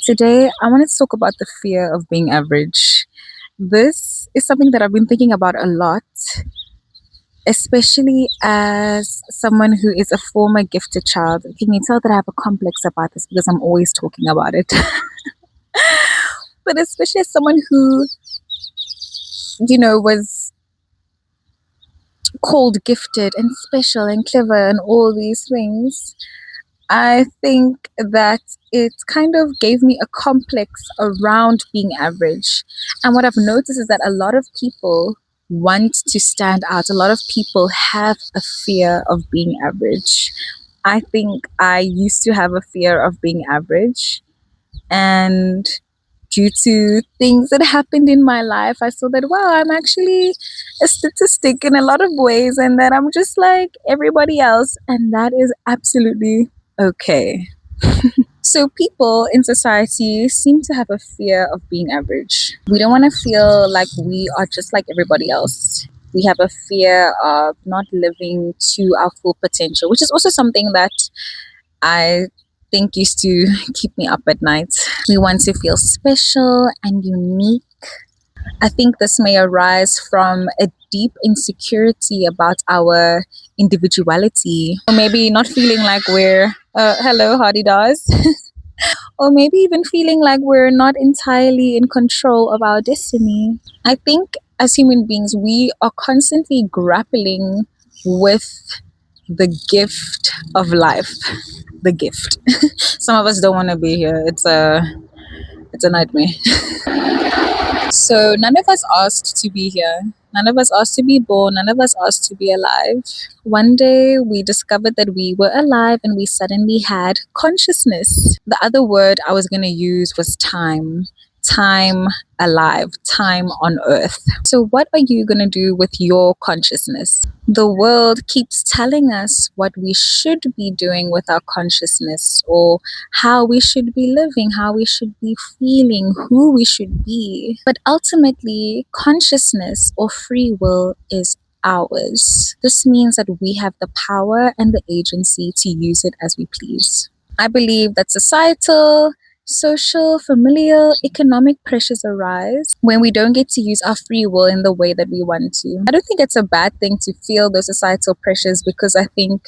Today, I wanted to talk about the fear of being average. This is something that I've been thinking about a lot, especially as someone who is a former gifted child. Can you tell that I have a complex about this because I'm always talking about it? But especially as someone who, was called gifted and special and clever and all these things, I think that it kind of gave me a complex around being average. And what I've noticed is that a lot of people want to stand out. A lot of people have a fear of being average. I think I used to have a fear of being average. And due to things that happened in my life, I saw that, wow, I'm actually a statistic in a lot of ways and that I'm just like everybody else. And that is absolutely okay. So, people in society seem to have a fear of being average. We don't want to feel like we are just like everybody else. We have a fear of not living to our full potential, which is also something that I think used to keep me up at night. We want to feel special and unique. I think this may arise from a deep insecurity about our individuality, or maybe not feeling like we're, hello, Hardy Dars, or maybe even feeling like we're not entirely in control of our destiny. I think as human beings, we are constantly grappling with the gift of life. The gift. Some of us don't want to be here. It's a nightmare. So none of us asked to be here. None of us asked to be born. None of us asked to be alive. One day we discovered that we were alive and we suddenly had consciousness. The other word I was going to use was time. Time alive, time on earth. So, what are you going to do with your consciousness? The world keeps telling us what we should be doing with our consciousness, or how we should be living, how we should be feeling, who we should be. But ultimately, consciousness or free will is ours. This means that we have the power and the agency to use it as we please. I believe that societal, social, familial, economic pressures arise when we don't get to use our free will in the way that we want to. I don't think it's a bad thing to feel those societal pressures, because I think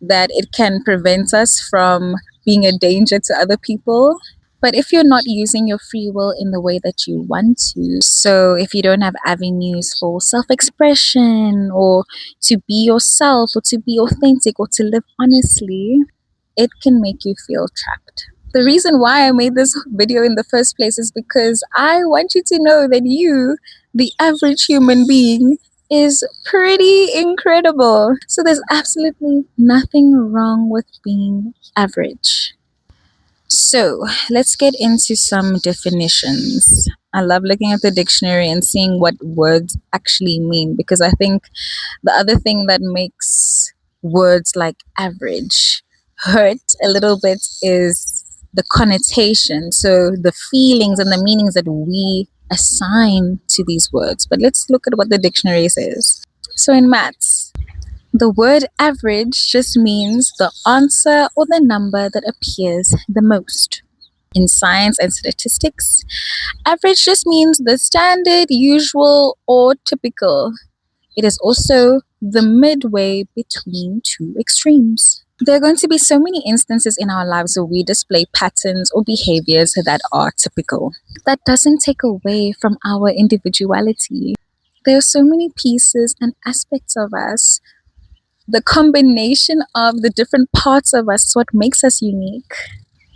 that it can prevent us from being a danger to other people. But if you're not using your free will in the way that you want to, so if you don't have avenues for self-expression or to be yourself or to be authentic or to live honestly, it can make you feel trapped. The reason why I made this video in the first place is because I want you to know that you, the average human being, is pretty incredible. So there's absolutely nothing wrong with being average. So let's get into some definitions. I love looking at the dictionary and seeing what words actually mean, because I think the other thing that makes words like average hurt a little bit is the connotation, so the feelings and the meanings that we assign to these words. But let's look at what the dictionary says. So in maths, the word average just means the answer or the number that appears the most. In science and statistics, average just means the standard, usual, or typical. It is also the midway between two extremes. There are going to be so many instances in our lives where we display patterns or behaviors that are typical. That doesn't take away from our individuality. There are so many pieces and aspects of us. The combination of the different parts of us is what makes us unique,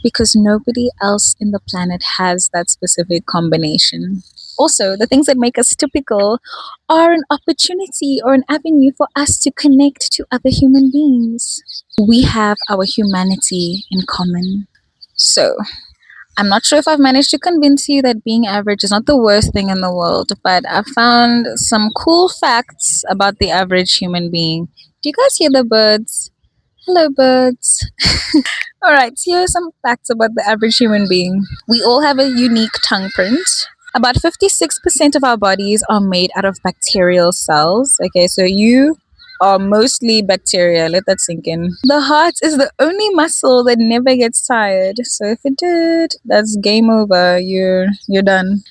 because nobody else in the planet has that specific combination. Also, the things that make us typical are an opportunity or an avenue for us to connect to other human beings. We have our humanity in common. So, I'm not sure if I've managed to convince you that being average is not the worst thing in the world, but I found some cool facts about the average human being. Do you guys hear the birds? Hello, birds. All right, so here are some facts about the average human being. We all have a unique tongue print. About 56% of our bodies are made out of bacterial cells. Okay, so you are mostly bacteria. Let that sink in. The heart is the only muscle that never gets tired. So if it did, that's game over. You're done.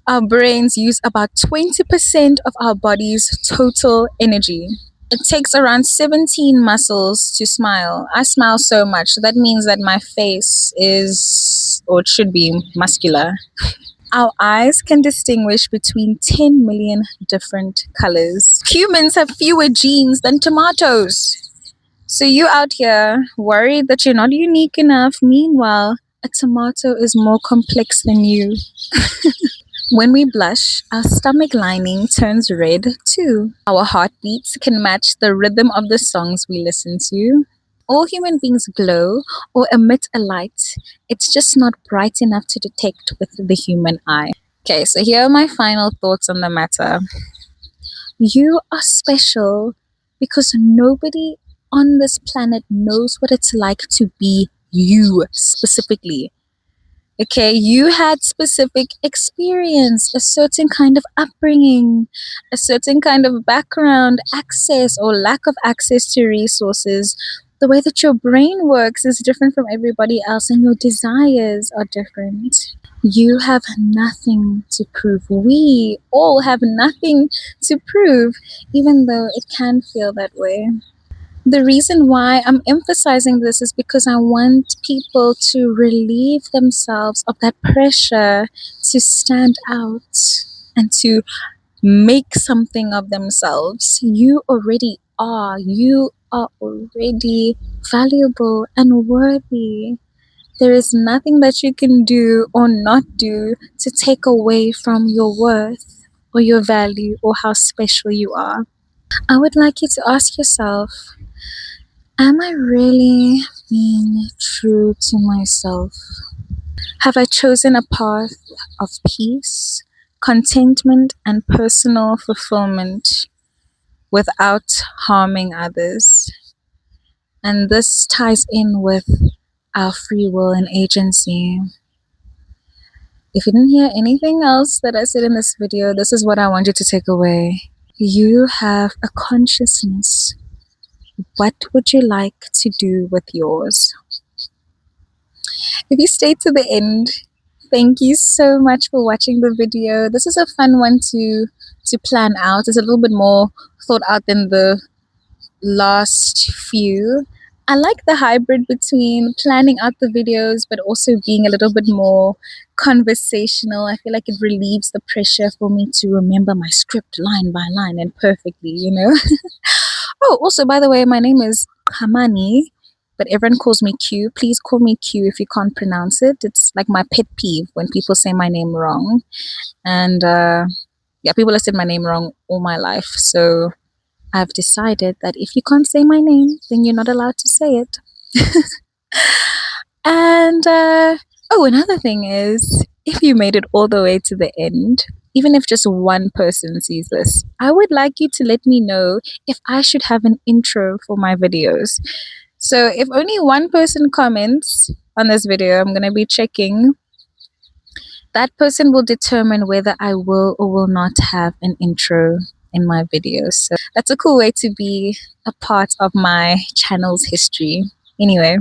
Our brains use about 20% of our body's total energy. It takes around 17 muscles to smile. I smile so much. So that means that my face is, or it should be, muscular. Our eyes can distinguish between 10 million different colors. Humans have fewer genes than tomatoes. So you out here worried that you're not unique enough. Meanwhile, a tomato is more complex than you. When we blush, our stomach lining turns red too. Our heartbeats can match the rhythm of the songs we listen to. All human beings glow or emit a light. It's just not bright enough to detect with the human eye. Okay, so here are my final thoughts on the matter. You are special because nobody on this planet knows what it's like to be you specifically. Okay, you had specific experience, a certain kind of upbringing, a certain kind of background, access or lack of access to resources. The way that your brain works is different from everybody else, and your desires are different. You have nothing to prove. We all have nothing to prove, even though it can feel that way. The reason why I'm emphasizing this is because I want people to relieve themselves of that pressure to stand out and to make something of themselves. You already are. You are already valuable and worthy. There is nothing that you can do or not do to take away from your worth or your value or how special you are. I would like you to ask yourself, am I really being true to myself? Have I chosen a path of peace, contentment, and personal fulfillment without harming others? And this ties in with our free will and agency. If you didn't hear anything else that I said in this video, this is what I want you to take away. You have a consciousness. What would you like to do with yours? If you stayed to the end, thank you so much for watching the video. This is a fun one to plan out. It's a little bit more thought out than the last few. I like the hybrid between planning out the videos but also being a little bit more conversational. I feel like it relieves the pressure for me to remember my script line by line and perfectly. Oh, also, by the way, my name is Kamani, but everyone calls me Q. Please call me Q if you can't pronounce it. It's like my pet peeve when people say my name wrong. And yeah, people have said my name wrong all my life. So I've decided that if you can't say my name, then you're not allowed to say it. And oh, another thing is, if you made it all the way to the end, even if just one person sees this, I would like you to let me know if I should have an intro for my videos. So if only one person comments on this video, I'm going to be checking. That person will determine whether I will or will not have an intro in my videos. So that's a cool way to be a part of my channel's history. Anyway,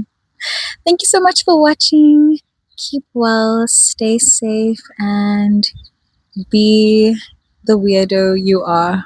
thank you so much for watching. Keep well, stay safe, and be the weirdo you are.